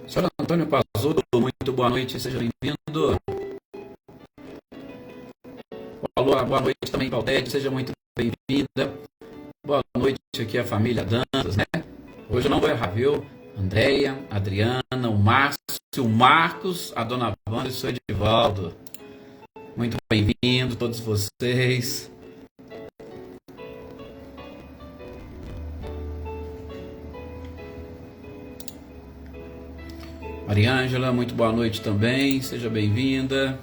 Senhor Antônio Pazuto, muito boa noite, seja bem-vindo. Alô, boa noite também, Valdete, seja muito bem-vinda. Boa noite aqui a família Dantas, né? Hoje eu não vou errar, viu? Andréia, Adriana, o Márcio, o Marcos, a Dona Wanda e o seu Edivaldo. Muito bem-vindo todos vocês. Mariângela, muito boa noite também, seja bem-vinda.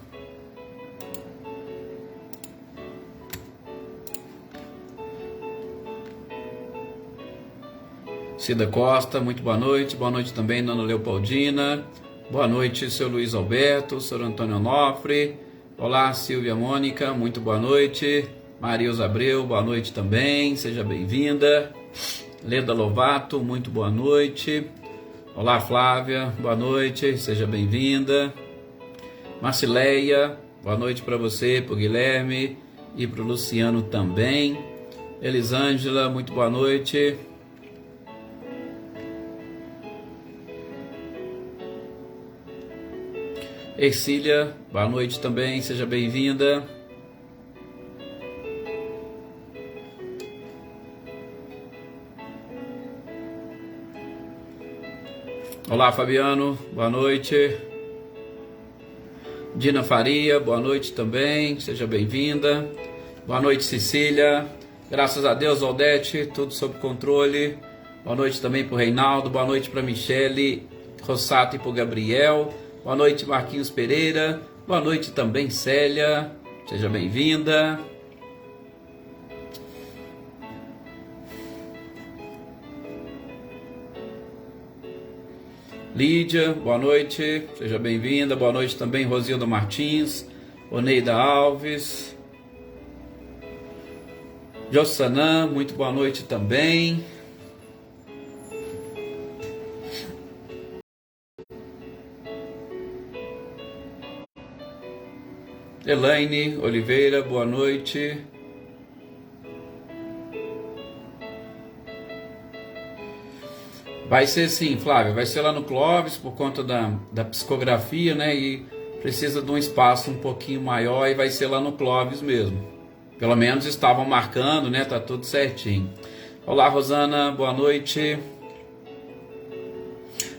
Cida Costa, muito boa noite também, Dona Leopoldina, boa noite, seu Luiz Alberto, seu Antônio Onofre, olá, Silvia Mônica, muito boa noite, Marilza Abreu, boa noite também, seja bem-vinda, Leda Lovato, muito boa noite, olá, Flávia, boa noite, seja bem-vinda, Marcileia, boa noite para você, para o Guilherme e para o Luciano também, Elisângela, muito boa noite. Ercília, boa noite também, seja bem-vinda. Olá, Fabiano, boa noite. Dina Faria, boa noite também, seja bem-vinda. Boa noite, Cecília. Graças a Deus, Aldete, tudo sob controle. Boa noite também para o Reinaldo, boa noite para Michele Rossato e para o Gabriel. Boa noite, Marquinhos Pereira. Boa noite também, Célia. Seja bem-vinda. Lídia, boa noite. Seja bem-vinda. Boa noite também, Rosilda Martins. Oneida Alves. Jossanã, muito boa noite também. Elaine Oliveira, boa noite. Vai ser sim, Flávia, vai ser lá no Clóvis por conta da psicografia, né? E precisa de um espaço um pouquinho maior e vai ser lá no Clóvis mesmo. Pelo menos estavam marcando, né? Tá tudo certinho. Olá, Rosana, boa noite.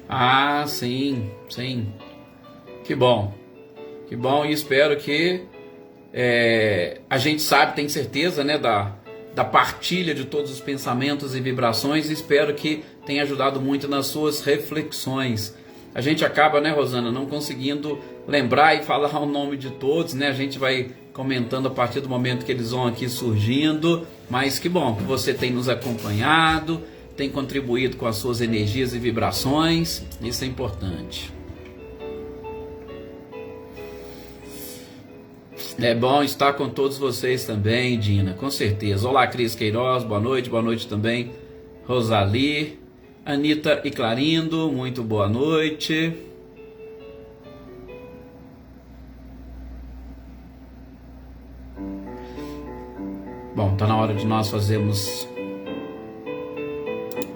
Ah, sim, sim. Que bom e espero que a gente sabe, tem certeza, né, da partilha de todos os pensamentos e vibrações, e espero que tenha ajudado muito nas suas reflexões. A gente acaba, né, Rosana, não conseguindo lembrar e falar o nome de todos, né, a gente vai comentando a partir do momento que eles vão aqui surgindo, mas que bom que você tem nos acompanhado, tem contribuído com as suas energias e vibrações, isso é importante. É bom estar com todos vocês também, Dina, com certeza. Olá, Cris Queiroz, boa noite também. Rosali, Anitta e Clarindo, muito boa noite. Bom, está na hora de nós fazermos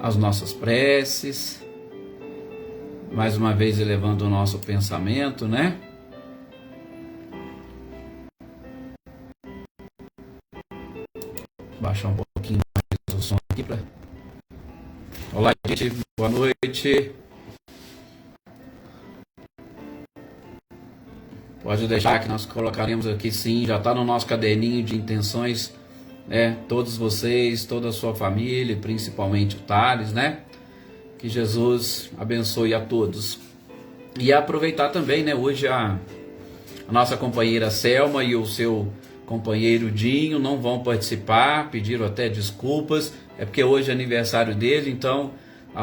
as nossas preces, mais uma vez elevando o nosso pensamento, né? Baixar um pouquinho mais o som aqui para. Olá, gente, boa noite. Pode deixar que nós colocaremos aqui, sim, já está no nosso caderninho de intenções, né? Todos vocês, toda a sua família, principalmente o Thales, né? Que Jesus abençoe a todos. E aproveitar também, né? Hoje a nossa companheira Selma e o seu companheiro Dinho não vão participar, pediram até desculpas, é porque hoje é aniversário dele, então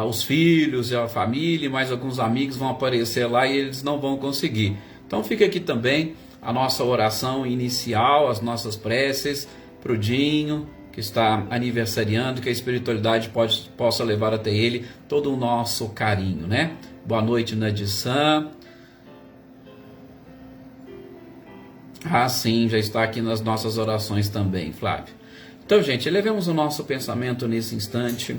os filhos e a família e mais alguns amigos vão aparecer lá e eles não vão conseguir. Então fica aqui também a nossa oração inicial, as nossas preces para o Dinho, que está aniversariando, que a espiritualidade possa levar até ele todo o nosso carinho, né? Boa noite, Nadissan. Ah, sim, já está aqui nas nossas orações também, Flávio. Então, gente, elevemos o nosso pensamento nesse instante,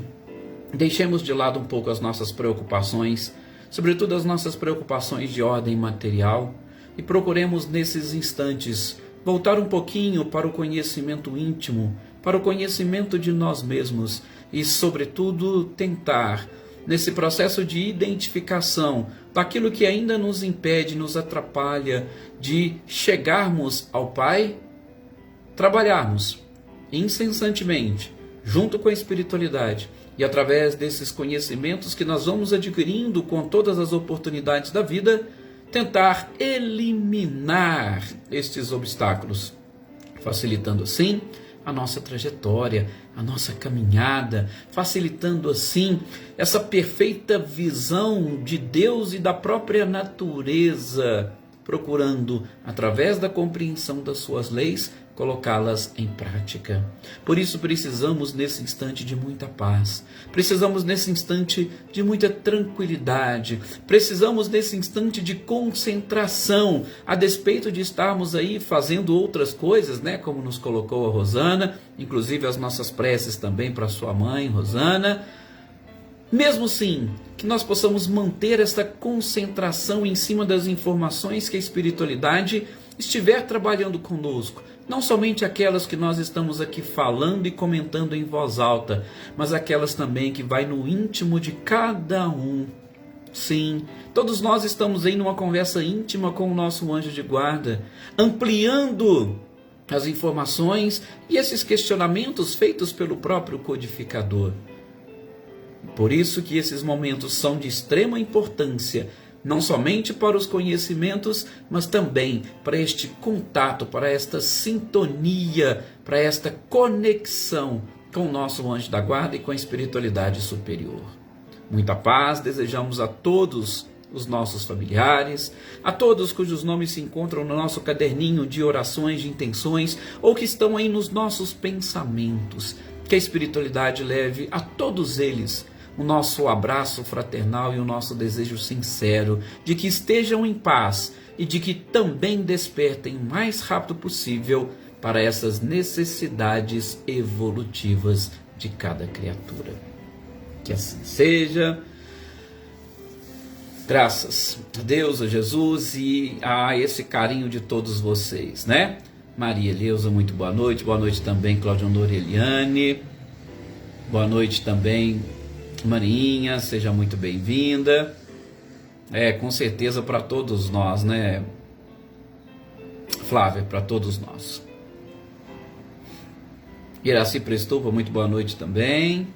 deixemos de lado um pouco as nossas preocupações, sobretudo as nossas preocupações de ordem material, e procuremos nesses instantes voltar um pouquinho para o conhecimento íntimo, para o conhecimento de nós mesmos e, sobretudo, tentar, nesse processo de identificação daquilo que ainda nos impede, nos atrapalha de chegarmos ao Pai, trabalharmos incessantemente, junto com a espiritualidade, e através desses conhecimentos que nós vamos adquirindo com todas as oportunidades da vida, tentar eliminar estes obstáculos, facilitando assim a nossa trajetória, a nossa caminhada, facilitando assim essa perfeita visão de Deus e da própria natureza, procurando, através da compreensão das suas leis, colocá-las em prática. Por isso precisamos nesse instante de muita paz, precisamos nesse instante de muita tranquilidade, precisamos nesse instante de concentração, a despeito de estarmos aí fazendo outras coisas, né, como nos colocou a Rosana, inclusive as nossas preces também para sua mãe, Rosana. Mesmo assim, que nós possamos manter essa concentração em cima das informações que a espiritualidade estiver trabalhando conosco, não somente aquelas que nós estamos aqui falando e comentando em voz alta, mas aquelas também que vai no íntimo de cada um. Sim, todos nós estamos aí numa conversa íntima com o nosso anjo de guarda, ampliando as informações e esses questionamentos feitos pelo próprio codificador. Por isso que esses momentos são de extrema importância, não somente para os conhecimentos, mas também para este contato, para esta sintonia, para esta conexão com o nosso anjo da guarda e com a espiritualidade superior. Muita paz desejamos a todos os nossos familiares, a todos cujos nomes se encontram no nosso caderninho de orações, de intenções, ou que estão aí nos nossos pensamentos. Que a espiritualidade leve a todos eles o nosso abraço fraternal e o nosso desejo sincero de que estejam em paz e de que também despertem o mais rápido possível para essas necessidades evolutivas de cada criatura. Que assim seja. Graças a Deus, a Jesus e a esse carinho de todos vocês, né? Maria Eleusa, muito boa noite também Cláudia Honor Eliane, boa noite também Marinha, seja muito bem-vinda. Com certeza para todos nós, né, Flávia, para todos nós. Iraci Prestupa, muito boa noite também.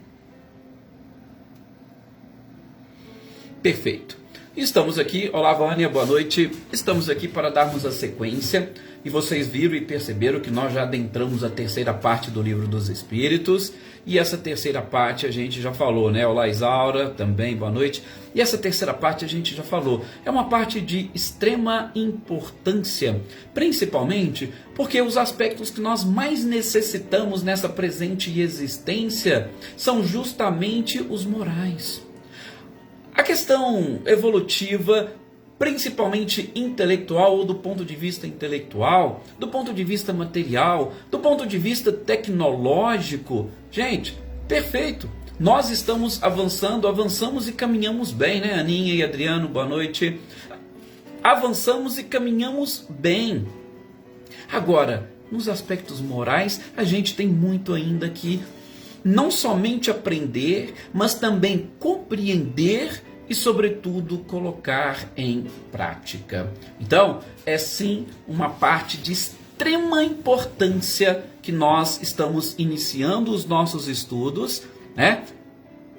Perfeito. Estamos aqui, olá Vânia, boa noite. Estamos aqui para darmos a sequência, e vocês viram e perceberam que nós já adentramos a terceira parte do Livro dos Espíritos, e essa terceira parte a gente já falou, né? Olá Isaura, também, boa noite. E essa terceira parte a gente já falou, é uma parte de extrema importância, principalmente porque os aspectos que nós mais necessitamos nessa presente existência são justamente os morais. A questão evolutiva, principalmente intelectual, ou do ponto de vista intelectual, do ponto de vista material, do ponto de vista tecnológico, gente, perfeito. Nós estamos avançamos e caminhamos bem, né? Aninha e Adriano, boa noite. Avançamos e caminhamos bem. Agora, nos aspectos morais, a gente tem muito ainda que não somente aprender, mas também compreender e, sobretudo, colocar em prática. Então, é sim uma parte de extrema importância que nós estamos iniciando os nossos estudos, né?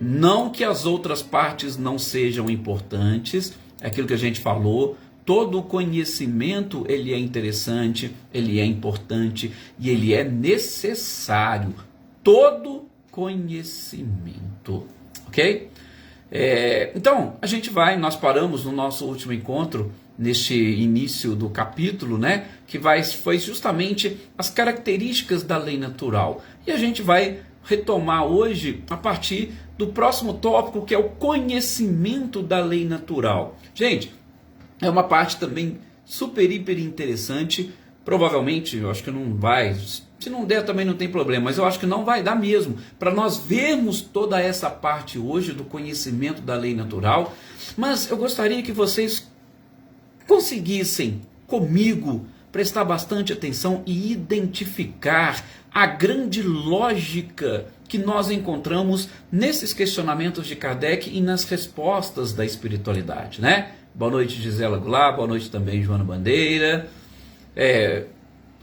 Não que as outras partes não sejam importantes, é aquilo que a gente falou, todo o conhecimento ele é interessante, ele é importante e ele é necessário. Todo conhecimento, ok? Então, nós paramos no nosso último encontro, neste início do capítulo, né? Que foi justamente as características da lei natural. E a gente vai retomar hoje a partir do próximo tópico, que é o conhecimento da lei natural. Gente, é uma parte também super, hiper interessante. Provavelmente, eu acho que não vai Se não der, também não tem problema, mas eu acho que não vai dar mesmo, para nós vermos toda essa parte hoje do conhecimento da lei natural. Mas eu gostaria que vocês conseguissem, comigo, prestar bastante atenção e identificar a grande lógica que nós encontramos nesses questionamentos de Kardec e nas respostas da espiritualidade, né? Boa noite, Gisela Goulart, boa noite também, Joana Bandeira.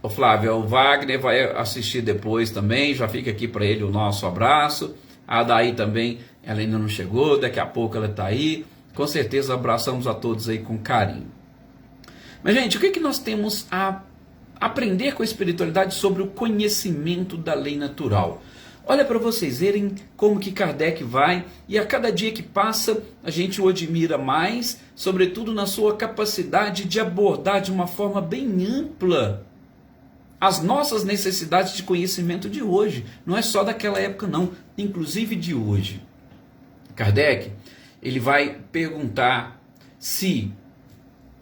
O Flávio, o Wagner vai assistir depois também, já fica aqui para ele o nosso abraço. A Daí também, ela ainda não chegou, daqui a pouco ela está aí. Com certeza abraçamos a todos aí com carinho. Mas, gente, o que nós temos a aprender com a espiritualidade sobre o conhecimento da lei natural? Olha para vocês verem como que Kardec vai, e a cada dia que passa, a gente o admira mais, sobretudo na sua capacidade de abordar de uma forma bem ampla as nossas necessidades de conhecimento de hoje. Não é só daquela época não, inclusive de hoje. Kardec, ele vai perguntar se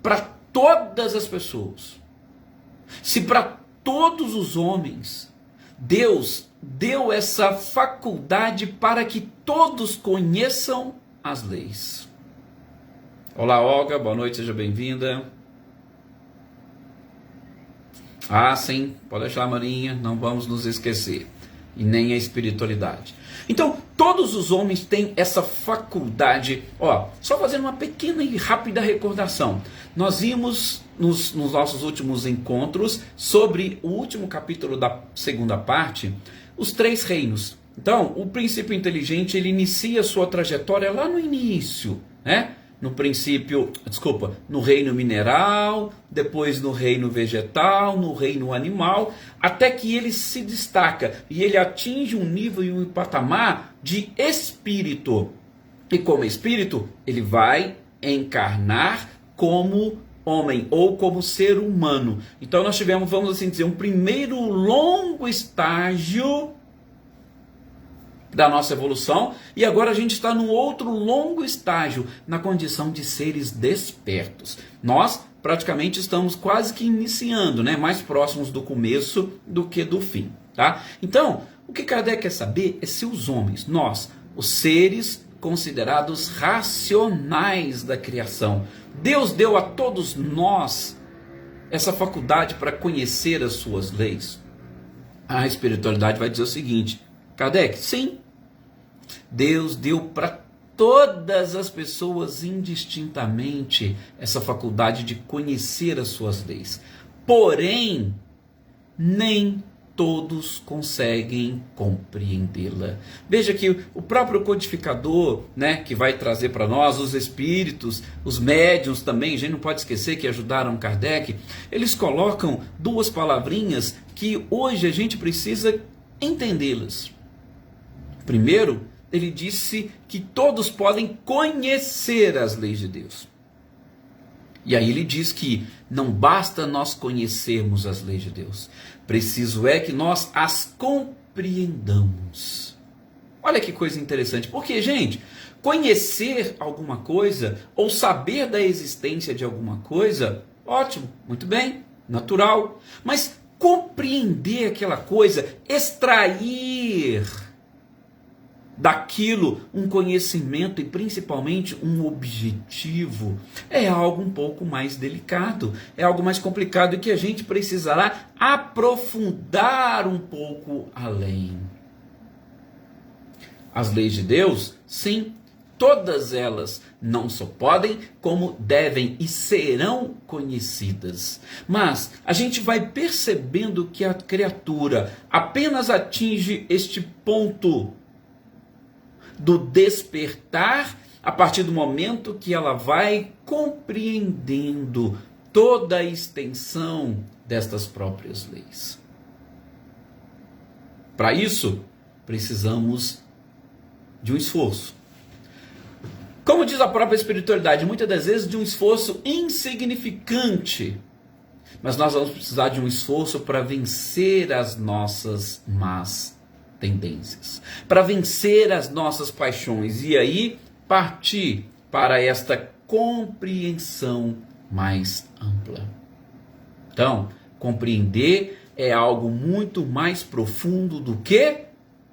para todas as pessoas, se para todos os homens, Deus deu essa faculdade para que todos conheçam as leis. Olá, Olga, boa noite, seja bem-vinda. Ah, sim, pode deixar, Marinha, não vamos nos esquecer. E nem a espiritualidade. Então, todos os homens têm essa faculdade. Só fazendo uma pequena e rápida recordação. Nós vimos nos nossos últimos encontros, sobre o último capítulo da segunda parte, os 3 reinos. Então, o princípio inteligente, ele inicia sua trajetória lá no início, né? No reino mineral, depois no reino vegetal, no reino animal, até que ele se destaca e ele atinge um nível e um patamar de espírito. E como espírito, ele vai encarnar como homem ou como ser humano. Então nós tivemos, vamos assim dizer, um primeiro longo estágio da nossa evolução, e agora a gente está num outro longo estágio, na condição de seres despertos. Nós praticamente estamos quase que iniciando, né? Mais próximos do começo do que do fim, tá? Então, o que Kardec quer saber é se os homens, nós, os seres considerados racionais da criação, Deus deu a todos nós essa faculdade para conhecer as suas leis. A espiritualidade vai dizer o seguinte: Kardec, sim, Deus deu para todas as pessoas indistintamente essa faculdade de conhecer as suas leis. Porém, nem todos conseguem compreendê-la. Veja que o próprio codificador, né, que vai trazer para nós os espíritos, os médiuns também, a gente não pode esquecer que ajudaram Kardec, eles colocam 2 palavrinhas que hoje a gente precisa entendê-las. Primeiro, ele disse que todos podem conhecer as leis de Deus. E aí ele diz que não basta nós conhecermos as leis de Deus, preciso é que nós as compreendamos. Olha que coisa interessante, porque, gente, conhecer alguma coisa ou saber da existência de alguma coisa, ótimo, muito bem, natural, mas compreender aquela coisa, extrair daquilo um conhecimento e principalmente um objetivo, é algo um pouco mais delicado, é algo mais complicado e que a gente precisará aprofundar um pouco além. As leis de Deus, sim, todas elas não só podem, como devem e serão conhecidas. Mas a gente vai percebendo que a criatura apenas atinge este ponto do despertar a partir do momento que ela vai compreendendo toda a extensão destas próprias leis. Para isso, precisamos de um esforço. Como diz a própria espiritualidade, muitas das vezes de um esforço insignificante, mas nós vamos precisar de um esforço para vencer as nossas más tendências, para vencer as nossas paixões e aí partir para esta compreensão mais ampla. Então, compreender é algo muito mais profundo do que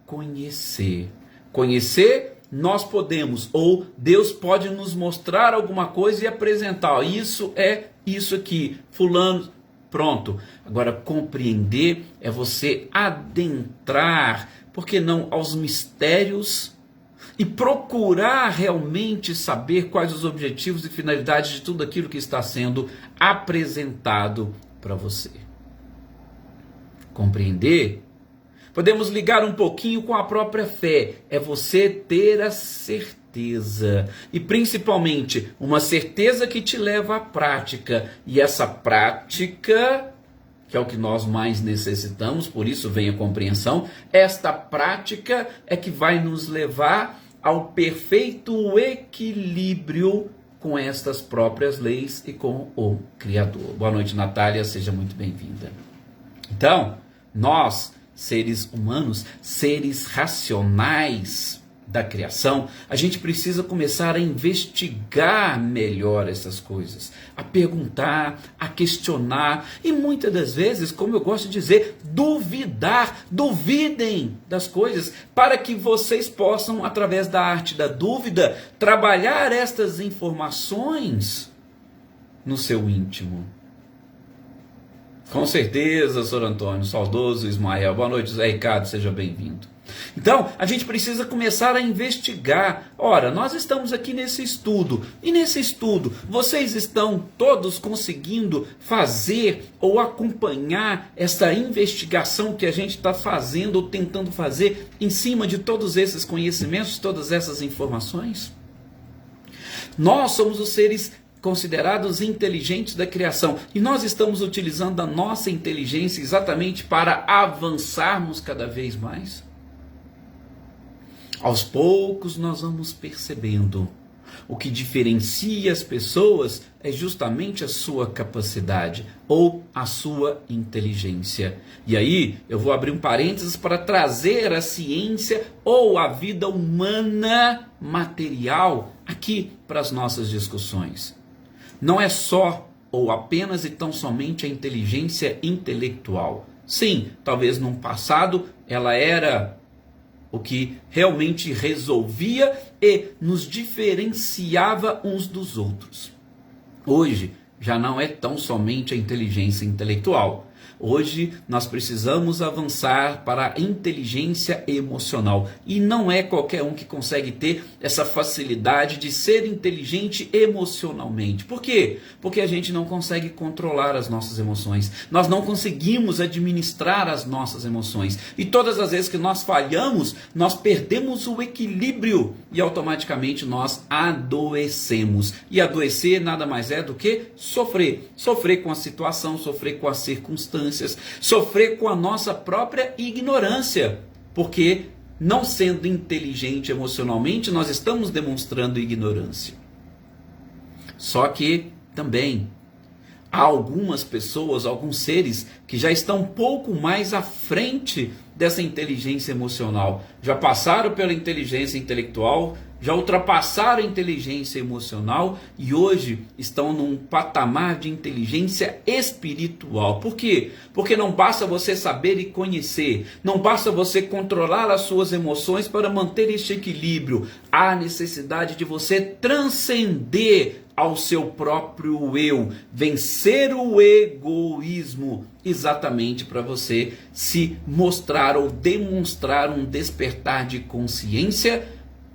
conhecer. Conhecer, nós podemos, ou Deus pode nos mostrar alguma coisa e apresentar. Isso é isso aqui, fulano, pronto. Agora, compreender é você adentrar, por que não, aos mistérios e procurar realmente saber quais os objetivos e finalidades de tudo aquilo que está sendo apresentado para você. Compreender, podemos ligar um pouquinho com a própria fé, é você ter a certeza, e principalmente uma certeza que te leva à prática, e essa prática, que é o que nós mais necessitamos, por isso vem a compreensão, esta prática é que vai nos levar ao perfeito equilíbrio com estas próprias leis e com o Criador. Boa noite, Natália, seja muito bem-vinda. Então, nós, seres humanos, seres racionais da criação, a gente precisa começar a investigar melhor essas coisas, a perguntar, a questionar e muitas das vezes, como eu gosto de dizer, duvidar. Duvidem das coisas para que vocês possam, através da arte da dúvida, trabalhar estas informações no seu íntimo. Com certeza, Sr. Antônio, saudoso Ismael. Boa noite, Zé Ricardo, seja bem-vindo. Então, a gente precisa começar a investigar. Ora, nós estamos aqui nesse estudo, e nesse estudo, vocês estão todos conseguindo fazer ou acompanhar essa investigação que a gente está fazendo ou tentando fazer em cima de todos esses conhecimentos, todas essas informações? Nós somos os seres considerados inteligentes da criação, e nós estamos utilizando a nossa inteligência exatamente para avançarmos cada vez mais. Aos poucos nós vamos percebendo o que diferencia as pessoas é justamente a sua capacidade ou a sua inteligência. E aí eu vou abrir um parênteses para trazer a ciência ou a vida humana material aqui para as nossas discussões. Não é só ou apenas e tão somente a inteligência intelectual. Sim, talvez num passado ela era o que realmente resolvia e nos diferenciava uns dos outros. Hoje já não é tão somente a inteligência intelectual. Hoje nós precisamos avançar para a inteligência emocional. E não é qualquer um que consegue ter essa facilidade de ser inteligente emocionalmente. Por quê? Porque a gente não consegue controlar as nossas emoções. Nós não conseguimos administrar as nossas emoções. E todas as vezes que nós falhamos, nós perdemos o equilíbrio e automaticamente nós adoecemos. E adoecer nada mais é do que sofrer. Sofrer com a situação, sofrer com as circunstâncias, sofrer com a nossa própria ignorância, porque não sendo inteligente emocionalmente, nós estamos demonstrando ignorância. Só que também há algumas pessoas, alguns seres que já estão um pouco mais à frente dessa inteligência emocional, já passaram pela inteligência intelectual, já ultrapassaram a inteligência emocional e hoje estão num patamar de inteligência espiritual. Por quê? Porque não basta você saber e conhecer, não basta você controlar as suas emoções para manter este equilíbrio. Há necessidade de você transcender ao seu próprio eu, vencer o egoísmo, exatamente para você se mostrar ou demonstrar um despertar de consciência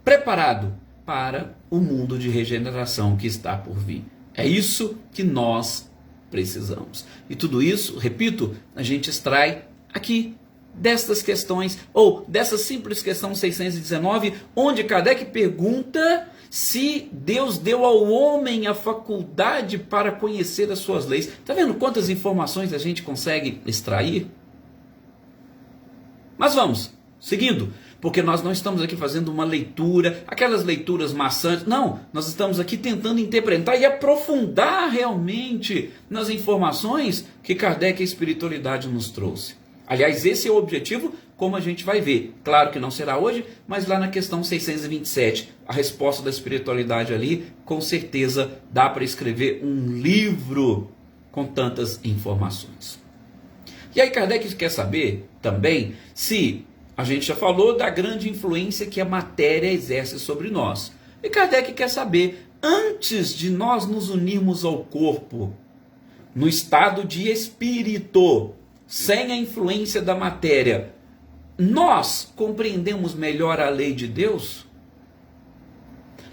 preparado para o mundo de regeneração que está por vir. É isso que nós precisamos. E tudo isso, repito, a gente extrai aqui destas questões, ou dessa simples questão 619, onde Kardec pergunta se Deus deu ao homem a faculdade para conhecer as suas leis. Está vendo quantas informações a gente consegue extrair? Mas vamos, seguindo, porque nós não estamos aqui fazendo uma leitura, aquelas leituras maçantes, não, nós estamos aqui tentando interpretar e aprofundar realmente nas informações que Kardec e a espiritualidade nos trouxe. Aliás, esse é o objetivo, como a gente vai ver. Claro que não será hoje, mas lá na questão 627, a resposta da espiritualidade ali, com certeza dá para escrever um livro com tantas informações. E aí Kardec quer saber também se a gente já falou da grande influência que a matéria exerce sobre nós. E Kardec quer saber, antes de nós nos unirmos ao corpo, no estado de espírito, sem a influência da matéria, nós compreendemos melhor a lei de Deus?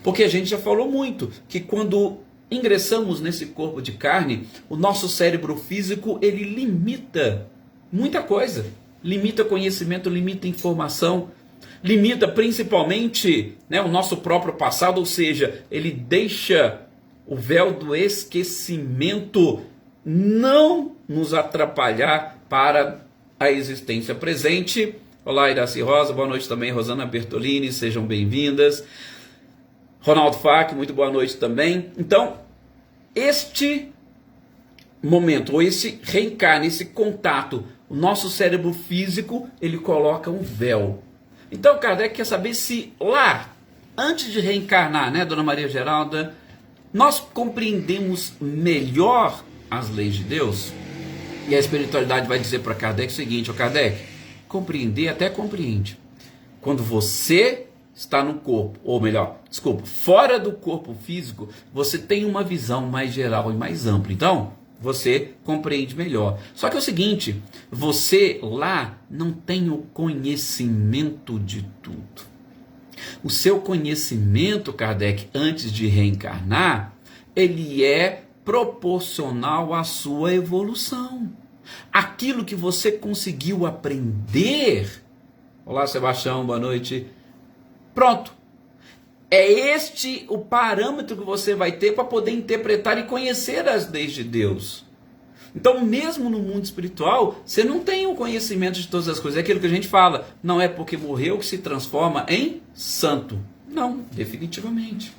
Porque a gente já falou muito que quando ingressamos nesse corpo de carne, o nosso cérebro físico, ele limita muita coisa. Limita conhecimento, limita informação, limita principalmente, né, o nosso próprio passado, ou seja, ele deixa o véu do esquecimento não nos atrapalhar para a existência presente. Olá, Iraci Rosa, boa noite também, Rosana Bertolini, sejam bem-vindas. Ronaldo Fac, muito boa noite também. Então, este momento, ou esse reencarne, esse contato, o nosso cérebro físico, ele coloca um véu. Então, Kardec quer saber se lá, antes de reencarnar, né, Dona Maria Geralda, nós compreendemos melhor as leis de Deus? E a espiritualidade vai dizer para Kardec o seguinte: ó Kardec, compreender até compreende. Quando você está no corpo, ou melhor, desculpa, fora do corpo físico, você tem uma visão mais geral e mais ampla. Então, você compreende melhor. Só que é o seguinte, você lá não tem o conhecimento de tudo. O seu conhecimento, Kardec, antes de reencarnar, ele é proporcional à sua evolução. Aquilo que você conseguiu aprender. Olá, Sebastião, boa noite. Pronto. É este o parâmetro que você vai ter para poder interpretar e conhecer as leis de Deus. Então, mesmo no mundo espiritual, você não tem o conhecimento de todas as coisas. É aquilo que a gente fala, não é porque morreu que se transforma em santo. Não, definitivamente.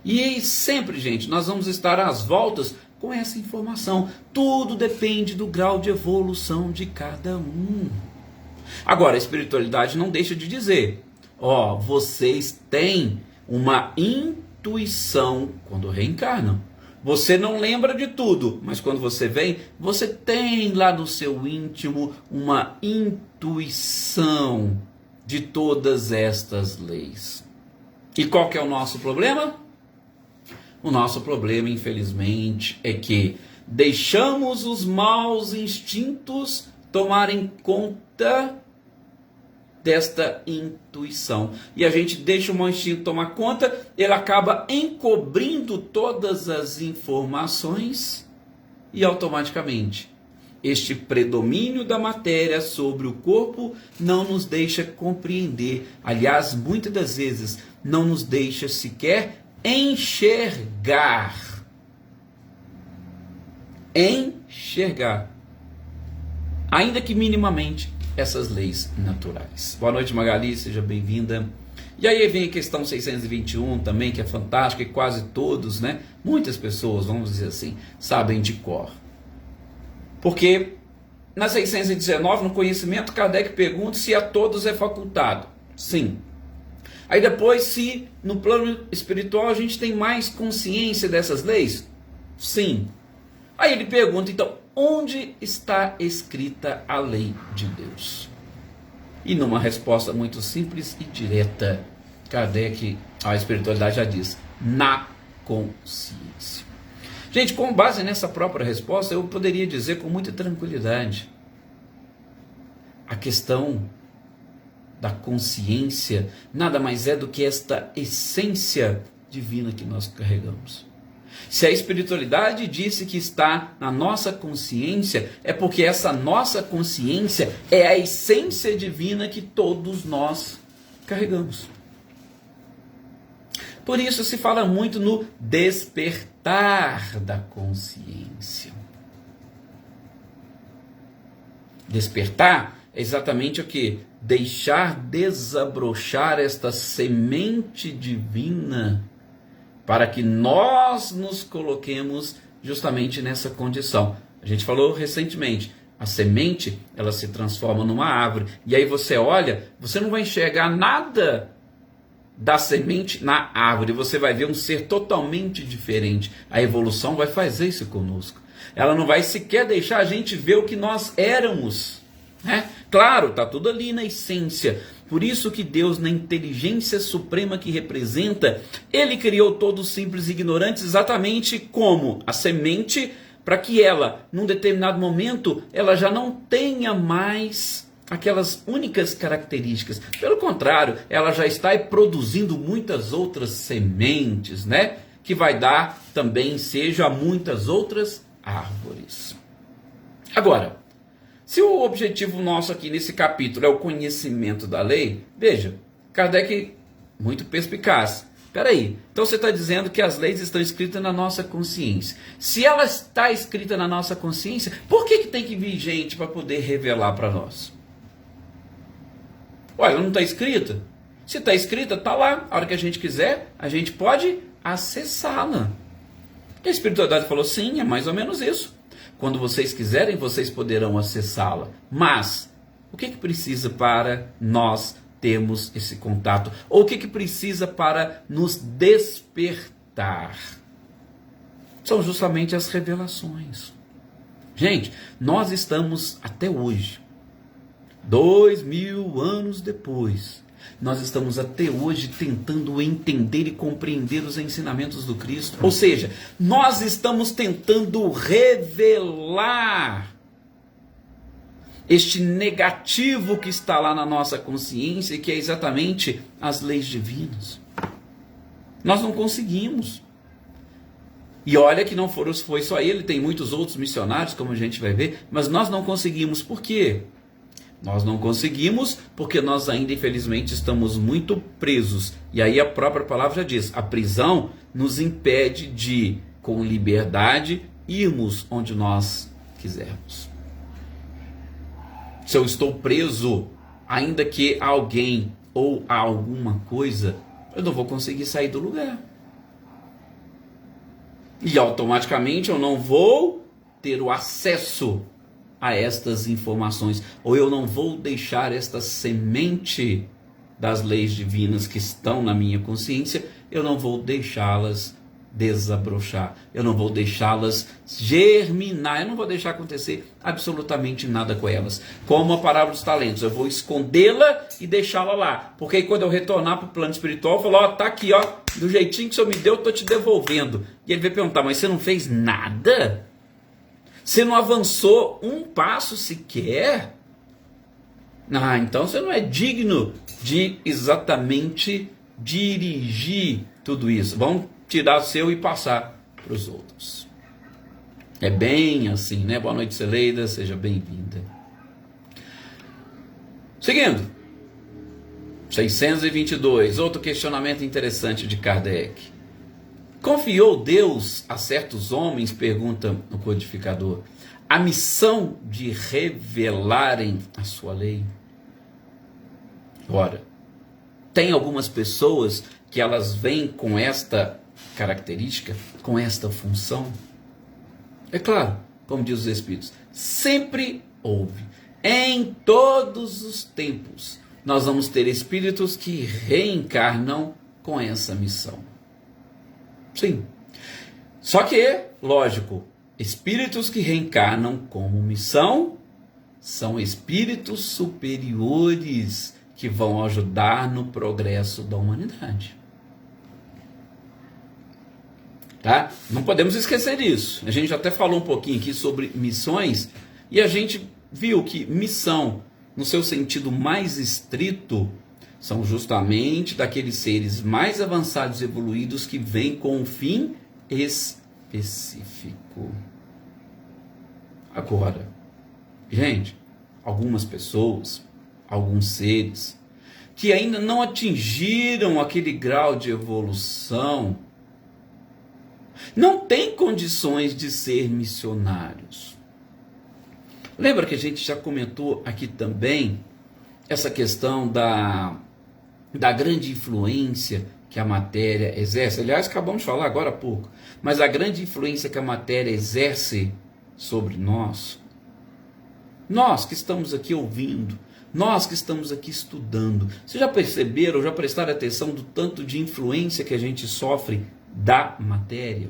E sempre, gente, nós vamos estar às voltas com essa informação. Tudo depende do grau de evolução de cada um. Agora, a espiritualidade não deixa de dizer: ó, vocês têm uma intuição quando reencarnam. Você não lembra de tudo, mas quando você vem, você tem lá no seu íntimo uma intuição de todas estas leis. E qual que é o nosso problema? O nosso problema, infelizmente, é que deixamos os maus instintos tomarem conta desta intuição. E a gente deixa o mau instinto tomar conta, ele acaba encobrindo todas as informações e automaticamente este predomínio da matéria sobre o corpo não nos deixa compreender. Aliás, muitas das vezes não nos deixa sequer enxergar. Enxergar. Ainda que minimamente essas leis naturais. Boa noite, Magali, seja bem-vinda. E aí vem a questão 621 também, que é fantástica, e quase todos, né? Muitas pessoas, vamos dizer assim, sabem de cor. Porque na 619, no conhecimento, Kardec pergunta se a todos é facultado. Sim. Aí depois, se no plano espiritual a gente tem mais consciência dessas leis? Sim. Aí ele pergunta, então, onde está escrita a lei de Deus? E numa resposta muito simples e direta, Kardec, a espiritualidade já diz: na consciência. Gente, com base nessa própria resposta, eu poderia dizer com muita tranquilidade: a questão da consciência nada mais é do que esta essência divina que nós carregamos. Se a espiritualidade disse que está na nossa consciência, é porque essa nossa consciência é a essência divina que todos nós carregamos. Por isso se fala muito no despertar da consciência. Despertar é exatamente o que? Deixar desabrochar esta semente divina para que nós nos coloquemos justamente nessa condição. A gente falou recentemente, a semente, ela se transforma numa árvore, e aí você olha, você não vai enxergar nada da semente na árvore, você vai ver um ser totalmente diferente. A evolução vai fazer isso conosco. Ela não vai sequer deixar a gente ver o que nós éramos, né? Claro, está tudo ali na essência. Por isso que Deus, na inteligência suprema que representa, Ele criou todos simples e ignorantes exatamente como a semente, para que ela, num determinado momento, ela já não tenha mais aquelas únicas características. Pelo contrário, ela já está produzindo muitas outras sementes, né? Que vai dar também seja a muitas outras árvores. Agora, se o objetivo nosso aqui nesse capítulo é o conhecimento da lei, veja, Kardec, muito perspicaz. Espera aí, então você está dizendo que as leis estão escritas na nossa consciência. Se ela está escrita na nossa consciência, por que tem que vir gente para poder revelar para nós? Olha, não está escrita? Se está escrita, está lá. A hora que a gente quiser, a gente pode acessá-la. E a espiritualidade falou, sim, é mais ou menos isso. Quando vocês quiserem, vocês poderão acessá-la. Mas, o que precisa para nós termos esse contato? Ou o que precisa para nos despertar? São justamente as revelações. Gente, nós estamos até hoje, 2000 anos depois, nós estamos até hoje tentando entender e compreender os ensinamentos do Cristo. Ou seja, nós estamos tentando revelar este negativo que está lá na nossa consciência, que é exatamente as leis divinas. Nós não conseguimos. E olha que não foi só ele, tem muitos outros missionários, como a gente vai ver, mas nós não conseguimos. Por quê? Nós não conseguimos porque nós ainda, infelizmente, estamos muito presos. E aí a própria palavra já diz, a prisão nos impede de, com liberdade, irmos onde nós quisermos. Se eu estou preso, ainda que a alguém ou a alguma coisa, eu não vou conseguir sair do lugar. E automaticamente eu não vou ter o acesso a estas informações, ou eu não vou deixar esta semente das leis divinas que estão na minha consciência, eu não vou deixá-las desabrochar, eu não vou deixá-las germinar, eu não vou deixar acontecer absolutamente nada com elas. Como a parábola dos talentos, eu vou escondê-la e deixá-la lá, porque aí quando eu retornar para o plano espiritual, eu falo, ó, tá aqui, ó, do jeitinho que o senhor me deu, eu tô te devolvendo. E ele vai perguntar, mas você não fez nada? Você não avançou um passo sequer? Ah, então você não é digno de exatamente dirigir tudo isso. Vamos tirar o seu e passar para os outros. É bem assim, né? Boa noite, Celeida, seja bem-vinda. Seguindo. 622, outro questionamento interessante de Kardec. Confiou Deus a certos homens, pergunta o codificador, a missão de revelarem a sua lei? Ora, tem algumas pessoas que elas vêm com esta característica, com esta função? É claro, como diz os Espíritos, sempre houve, em todos os tempos, nós vamos ter espíritos que reencarnam com essa missão. Sim. Só que, lógico, espíritos que reencarnam como missão são espíritos superiores que vão ajudar no progresso da humanidade. Tá? Não podemos esquecer disso. A gente até falou um pouquinho aqui sobre missões e a gente viu que missão, no seu sentido mais estrito, são justamente daqueles seres mais avançados e evoluídos que vêm com um fim específico. Agora, gente, algumas pessoas, alguns seres, que ainda não atingiram aquele grau de evolução, não têm condições de ser missionários. Lembra que a gente já comentou aqui também essa questão da grande influência que a matéria exerce? Aliás, acabamos de falar agora há pouco, mas a grande influência que a matéria exerce sobre nós que estamos aqui ouvindo, nós que estamos aqui estudando, vocês já perceberam, já prestaram atenção do tanto de influência que a gente sofre da matéria?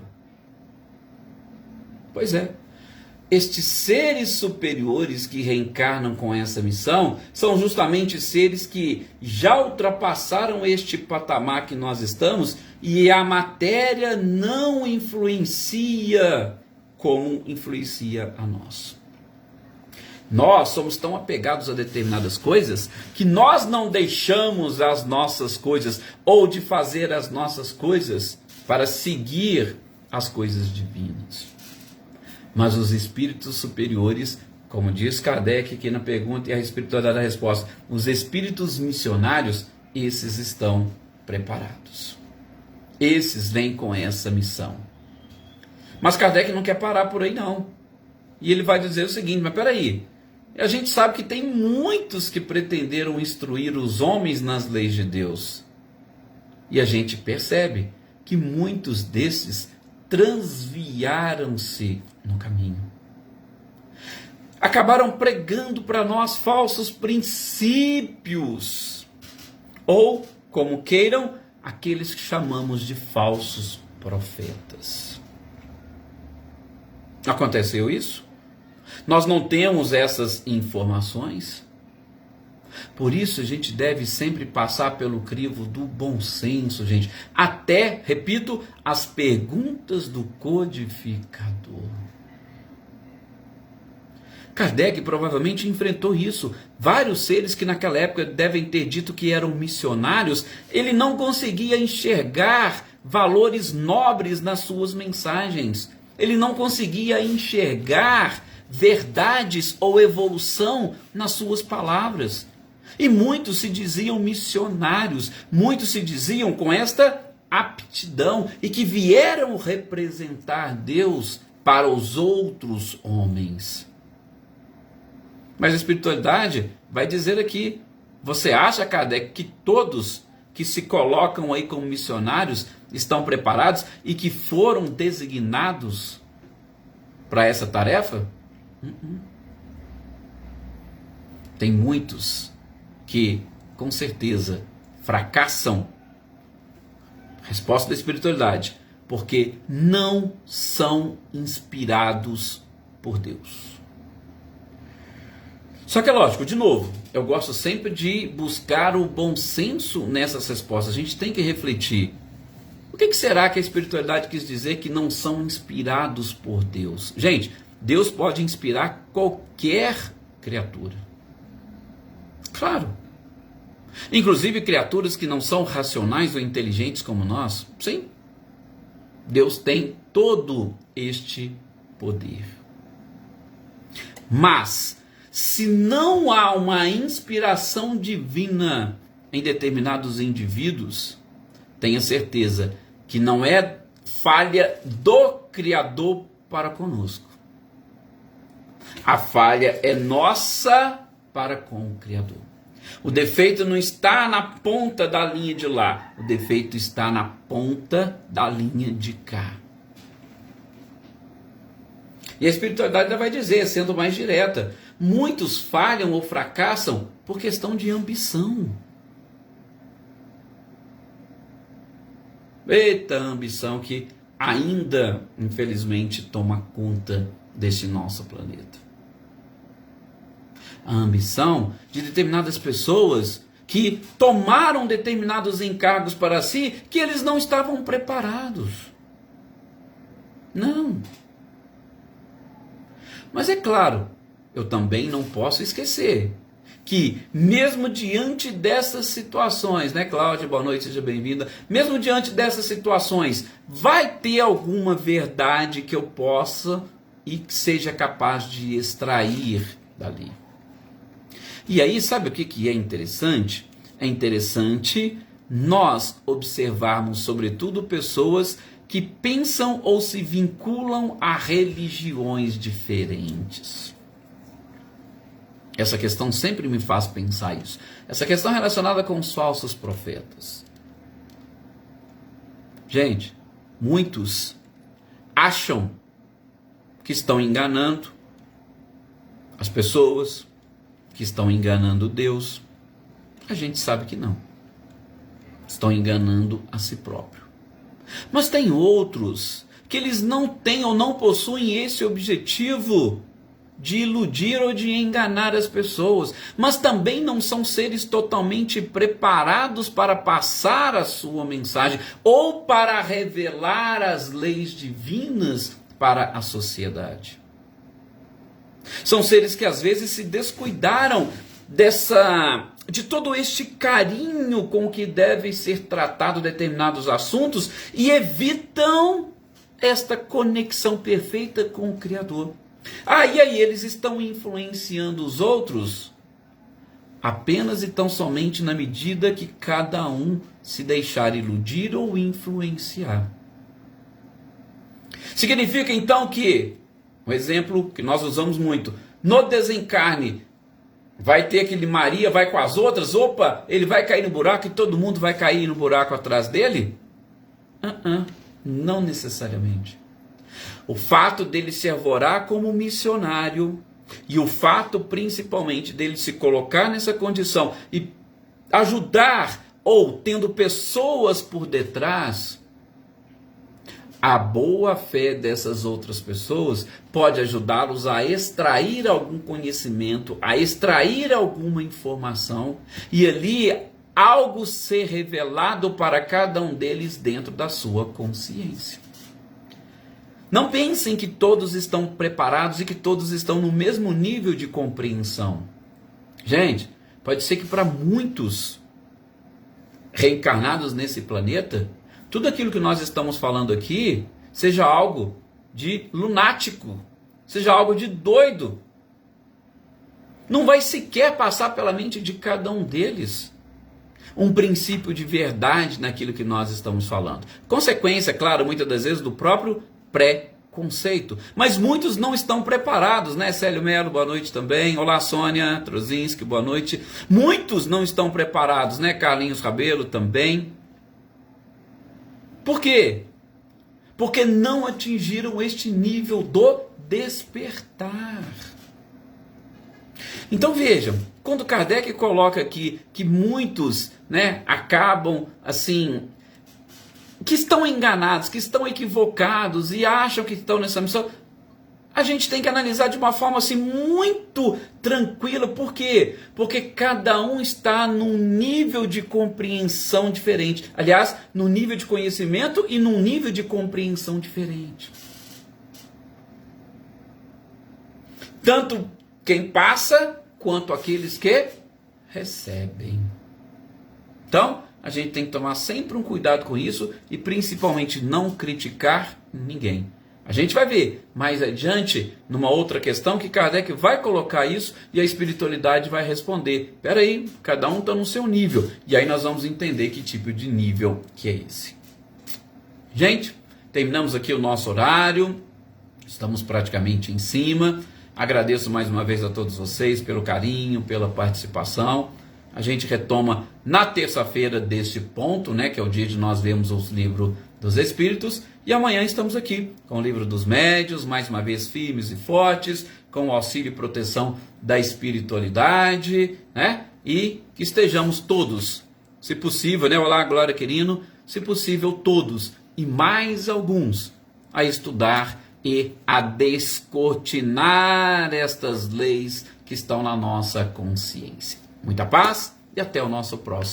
Pois é, estes seres superiores que reencarnam com essa missão são justamente seres que já ultrapassaram este patamar que nós estamos e a matéria não influencia como influencia a nós. Nós somos tão apegados a determinadas coisas que nós não deixamos as nossas coisas ou de fazer as nossas coisas para seguir as coisas divinas. Mas os espíritos superiores, como diz Kardec aqui na pergunta e a espiritualidade da resposta, os espíritos missionários, esses estão preparados. Esses vêm com essa missão. Mas Kardec não quer parar por aí não. E ele vai dizer o seguinte, mas peraí, a gente sabe que tem muitos que pretenderam instruir os homens nas leis de Deus. E a gente percebe que muitos desses transviaram-se no caminho. Acabaram pregando para nós falsos princípios. Ou, como queiram, aqueles que chamamos de falsos profetas. Aconteceu isso? Nós não temos essas informações? Por isso a gente deve sempre passar pelo crivo do bom senso, gente. Até, repito, as perguntas do codificador. Kardec provavelmente enfrentou isso. Vários seres que naquela época devem ter dito que eram missionários, ele não conseguia enxergar valores nobres nas suas mensagens. Ele não conseguia enxergar verdades ou evolução nas suas palavras. E muitos se diziam missionários, muitos se diziam com esta aptidão e que vieram representar Deus para os outros homens. Mas a espiritualidade vai dizer aqui, você acha, Kardec, que todos que se colocam aí como missionários estão preparados e que foram designados para essa tarefa? Tem muitos que, com certeza, fracassam. Resposta da espiritualidade, porque não são inspirados por Deus. Só que é lógico, de novo, eu gosto sempre de buscar o bom senso nessas respostas. A gente tem que refletir. O que será que a espiritualidade quis dizer que não são inspirados por Deus? Gente, Deus pode inspirar qualquer criatura. Claro. Inclusive criaturas que não são racionais ou inteligentes como nós. Sim. Deus tem todo este poder. Mas, se não há uma inspiração divina em determinados indivíduos, tenha certeza que não é falha do Criador para conosco. A falha é nossa para com o Criador. O defeito não está na ponta da linha de lá, o defeito está na ponta da linha de cá. E a espiritualidade vai dizer, sendo mais direta, muitos falham ou fracassam por questão de ambição. Eita ambição que ainda, infelizmente, toma conta desse nosso planeta. A ambição de determinadas pessoas que tomaram determinados encargos para si que eles não estavam preparados. Não. Mas é claro, eu também não posso esquecer que mesmo diante dessas situações, né, Cláudia, boa noite, seja bem-vinda, mesmo diante dessas situações, vai ter alguma verdade que eu possa e que seja capaz de extrair dali. E aí, sabe o que é interessante? É interessante nós observarmos, sobretudo, pessoas que pensam ou se vinculam a religiões diferentes. Essa questão sempre me faz pensar isso. Essa questão relacionada com os falsos profetas. Gente, muitos acham que estão enganando as pessoas, que estão enganando Deus. A gente sabe que não. Estão enganando a si próprio. Mas tem outros que eles não têm ou não possuem esse objetivo. de iludir ou de enganar as pessoas, mas também não são seres totalmente preparados para passar a sua mensagem ou para revelar as leis divinas para a sociedade. São seres que às vezes se descuidaram de todo este carinho com que devem ser tratados determinados assuntos e evitam esta conexão perfeita com o Criador. E aí eles estão influenciando os outros apenas e tão somente na medida que cada um se deixar iludir ou influenciar. Significa então que, um exemplo que nós usamos muito, no desencarne, vai ter aquele Maria, vai com as outras, ele vai cair no buraco e todo mundo vai cair no buraco atrás dele? Não necessariamente. O fato dele se arvorar como missionário e o fato principalmente dele se colocar nessa condição e ajudar ou tendo pessoas por detrás, a boa fé dessas outras pessoas pode ajudá-los a extrair algum conhecimento, a extrair alguma informação e ali algo ser revelado para cada um deles dentro da sua consciência. Não pensem que todos estão preparados e que todos estão no mesmo nível de compreensão. Gente, pode ser que para muitos reencarnados nesse planeta, tudo aquilo que nós estamos falando aqui seja algo de lunático, seja algo de doido. Não vai sequer passar pela mente de cada um deles um princípio de verdade naquilo que nós estamos falando. Consequência, claro, muitas das vezes do próprio preconceito. Mas muitos não estão preparados, né? Célio Melo, boa noite também. Olá, Sônia Trozinski, boa noite. Muitos não estão preparados, né? Carlinhos Rabelo também. Por quê? Porque não atingiram este nível do despertar. Então vejam, quando Kardec coloca aqui que muitos, né, acabam assim, que estão enganados, que estão equivocados e acham que estão nessa missão, a gente tem que analisar de uma forma assim muito tranquila. Por quê? Porque cada um está num nível de compreensão diferente. Aliás, num nível de conhecimento e num nível de compreensão diferente. Tanto quem passa, quanto aqueles que recebem. Então, a gente tem que tomar sempre um cuidado com isso e principalmente não criticar ninguém. A gente vai ver mais adiante, numa outra questão, que Kardec vai colocar isso e a espiritualidade vai responder. Espera aí, cada um está no seu nível. E aí nós vamos entender que tipo de nível que é esse. Gente, terminamos aqui o nosso horário. Estamos praticamente em cima. Agradeço mais uma vez a todos vocês pelo carinho, pela participação. A gente retoma na terça-feira deste ponto, né, que é o dia de nós lermos os livros dos Espíritos. E amanhã estamos aqui com o livro dos Médiuns, mais uma vez firmes e fortes, com o auxílio e proteção da espiritualidade, né? E que estejamos todos, se possível, né? Olá, Glória Quirino, se possível todos e mais alguns a estudar e a descortinar estas leis que estão na nossa consciência. Muita paz e até o nosso próximo.